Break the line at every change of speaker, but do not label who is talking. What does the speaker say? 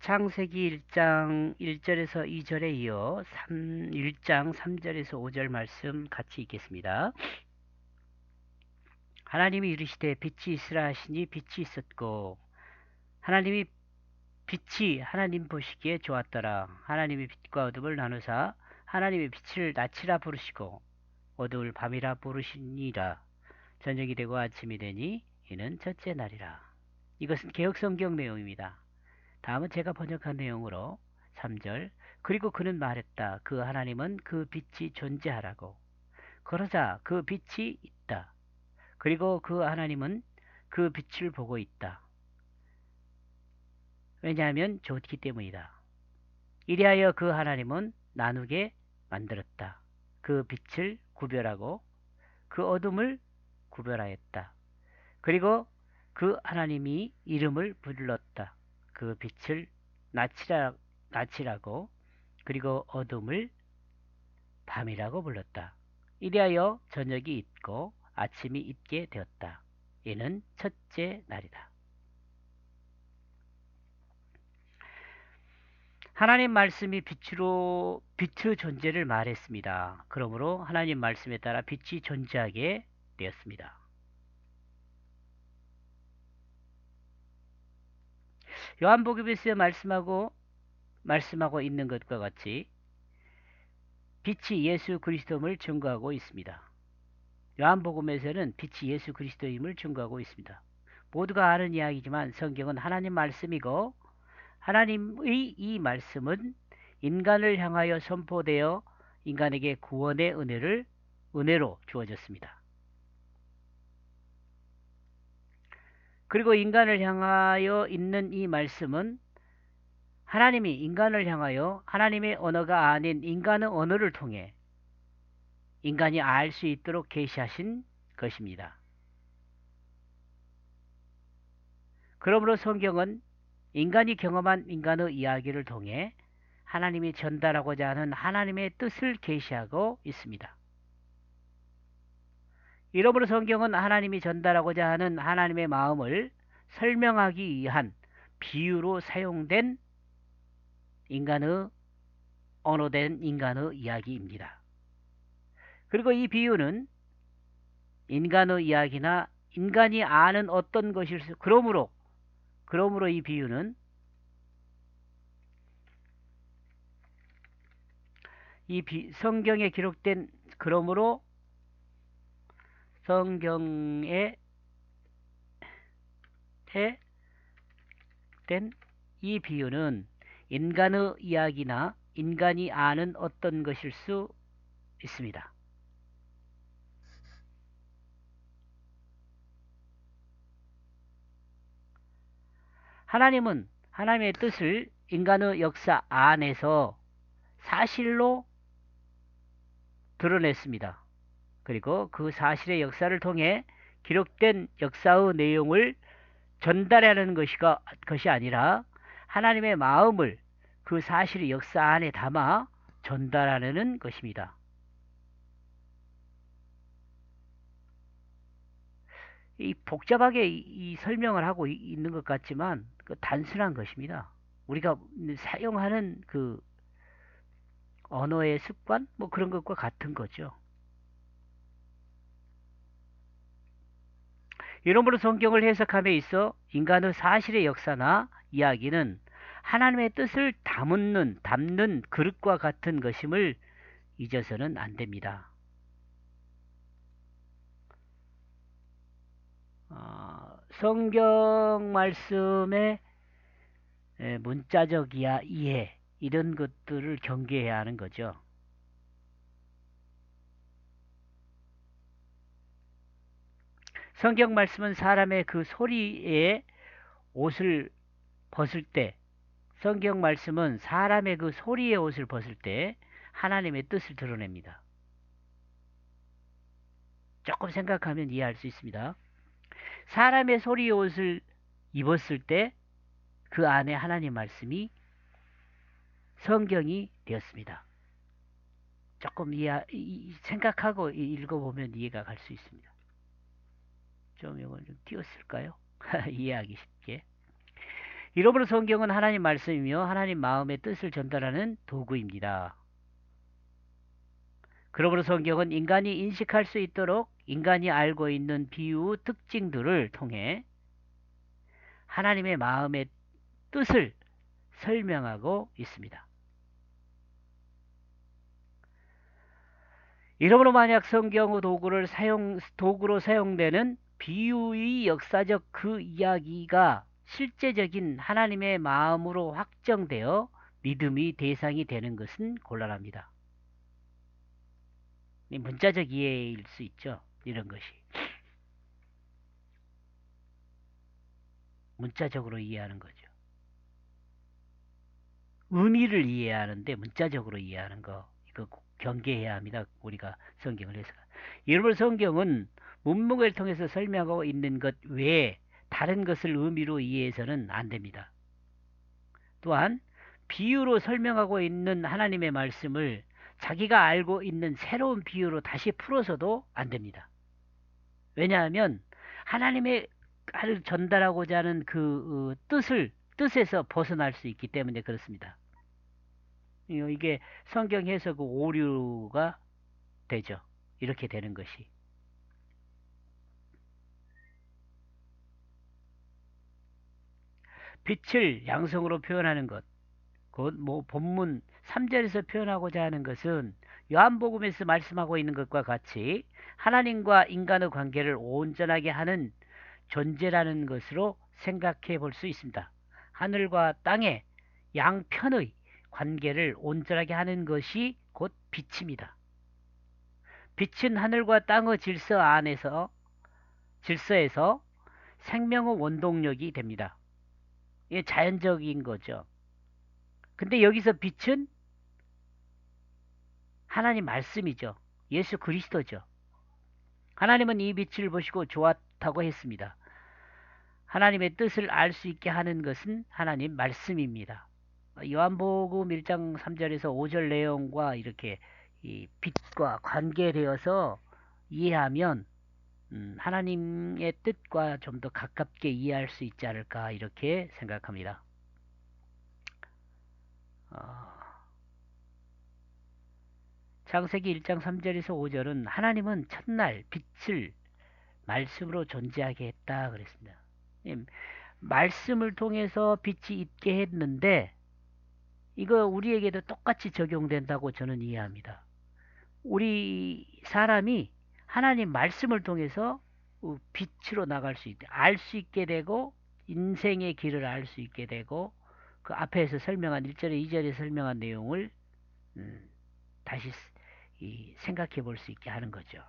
창세기 1장 1절에서 2절에 이어 1장 3절에서 5절 말씀 같이 읽겠습니다. 하나님이 이르시되 빛이 있으라 하시니 빛이 있었고 하나님이 빛이 하나님 보시기에 좋았더라. 하나님이 빛과 어둠을 나누사 하나님의 빛을 낮이라 부르시고 어둠을 밤이라 부르시니라. 저녁이 되고 아침이 되니 이는 첫째 날이라. 이것은 개역성경 내용입니다. 다음은 제가 번역한 내용으로 3절. 그리고 그는 말했다. 그 하나님은 그 빛이 존재하라고. 그러자 그 빛이 있다. 그리고 그 하나님은 그 빛을 보고 있다. 왜냐하면 좋기 때문이다. 이리하여 그 하나님은 나누게 만들었다. 그 빛을 구별하고 그 어둠을 구별하였다. 그리고 그 하나님이 이름을 불렀다. 그 빛을 낮이라고 그리고 어둠을 밤이라고 불렀다. 이리하여 저녁이 있고 아침이 있게 되었다. 이는 첫째 날이다. 하나님 말씀이 빛의 존재를 말했습니다. 그러므로 하나님 말씀에 따라 빛이 존재하게 되었습니다. 요한복음에서 말씀하고 있는 것과 같이 빛이 예수 그리스도임을 증거하고 있습니다. 요한복음에서는 빛이 예수 그리스도임을 증거하고 있습니다. 모두가 아는 이야기지만 성경은 하나님 말씀이고 하나님의 이 말씀은 인간을 향하여 선포되어 인간에게 구원의 은혜로 주어졌습니다. 그리고 인간을 향하여 있는 이 말씀은 하나님이 인간을 향하여 하나님의 언어가 아닌 인간의 언어를 통해 인간이 알 수 있도록 계시하신 것입니다. 그러므로 성경은 인간이 경험한 인간의 이야기를 통해 하나님이 전달하고자 하는 하나님의 뜻을 계시하고 있습니다. 이러므로 성경은 하나님이 전달하고자 하는 하나님의 마음을 설명하기 위한 비유로 사용된 언어된 인간의 이야기입니다. 그리고 이 비유는 인간의 이야기나 인간이 아는 어떤 것일수 그러므로 이 비유는 성경에 기록된 그러므로 성경에 된 이 비유는 인간의 이야기나 인간이 아는 어떤 것일 수 있습니다. 하나님은 하나님의 뜻을 인간의 역사 안에서 사실로 드러냈습니다. 그리고 그 사실의 역사를 통해 기록된 역사의 내용을 전달하는 것이 아니라 하나님의 마음을 그 사실의 역사 안에 담아 전달하는 것입니다. 복잡하게 설명을 하고 있는 것 같지만 단순한 것입니다. 우리가 사용하는 그 언어의 습관 그런 것과 같은 거죠. 이러므로 성경을 해석함에 있어 인간의 사실의 역사나 이야기는 하나님의 뜻을 담는 그릇과 같은 것임을 잊어서는 안 됩니다. 성경 말씀의 문자적 이해 이런 것들을 경계해야 하는 거죠. 성경 말씀은 사람의 그 소리에 옷을 벗을 때 성경 말씀은 사람의 그 소리의 옷을 벗을 때 하나님의 뜻을 드러냅니다. 조금 생각하면 이해할 수 있습니다. 사람의 소리의 옷을 입었을 때 그 안에 하나님 말씀이 성경이 되었습니다. 조금 생각하고 읽어보면 이해가 갈 수 있습니다. 좀 이걸 좀 띄웠을까요? 이해하기 쉽게. 이러므로 성경은 하나님 말씀이며 하나님 마음의 뜻을 전달하는 도구입니다. 그러므로 성경은 인간이 인식할 수 있도록 인간이 알고 있는 비유 특징들을 통해 하나님의 마음의 뜻을 설명하고 있습니다. 이러므로 만약 성경의 도구로 사용되는 비유의 역사적 그 이야기가 실제적인 하나님의 마음으로 확정되어 믿음의 대상이 되는 것은 곤란합니다. 문자적 이해일 수 있죠. 이런 것이. 문자적으로 이해하는 거죠. 의미를 이해하는데 문자적으로 이해하는 거. 이거 꼭 경계해야 합니다. 우리가 성경을 해서. 여러분 성경은 문맥을 통해서 설명하고 있는 것 외에 다른 것을 의미로 이해해서는 안 됩니다. 또한 비유로 설명하고 있는 하나님의 말씀을 자기가 알고 있는 새로운 비유로 다시 풀어서도 안 됩니다. 왜냐하면 하나님의 전달하고자 하는 그 뜻에서 벗어날 수 있기 때문에 그렇습니다. 이게 성경 해석 오류가 되죠. 이렇게 되는 것이. 빛을 양성으로 표현하는 것, 곧 본문 3절에서 표현하고자 하는 것은 요한복음에서 말씀하고 있는 것과 같이 하나님과 인간의 관계를 온전하게 하는 존재라는 것으로 생각해 볼 수 있습니다. 하늘과 땅의 양편의 관계를 온전하게 하는 것이 곧 빛입니다. 빛은 하늘과 땅의 질서에서 생명의 원동력이 됩니다. 이게 자연적인 거죠. 근데 여기서 빛은 하나님 말씀이죠. 예수 그리스도죠. 하나님은 이 빛을 보시고 좋았다고 했습니다. 하나님의 뜻을 알 수 있게 하는 것은 하나님 말씀입니다. 요한복음 1장 3절에서 5절 내용과 이렇게 이 빛과 관계되어서 이해하면 하나님의 뜻과 좀 더 가깝게 이해할 수 있지 않을까 이렇게 생각합니다. 창세기 1장 3절에서 5절은 하나님은 첫날 빛을 말씀으로 존재하게 했다 그랬습니다. 말씀을 통해서 빛이 있게 했는데 이거 우리에게도 똑같이 적용된다고 저는 이해합니다. 우리 사람이 하나님 말씀을 통해서 빛으로 나갈 수 있게, 알 수 있게 되고 인생의 길을 알 수 있게 되고 그 앞에서 설명한 1절에 2절에 설명한 내용을 다시 생각해 볼 수 있게 하는 거죠.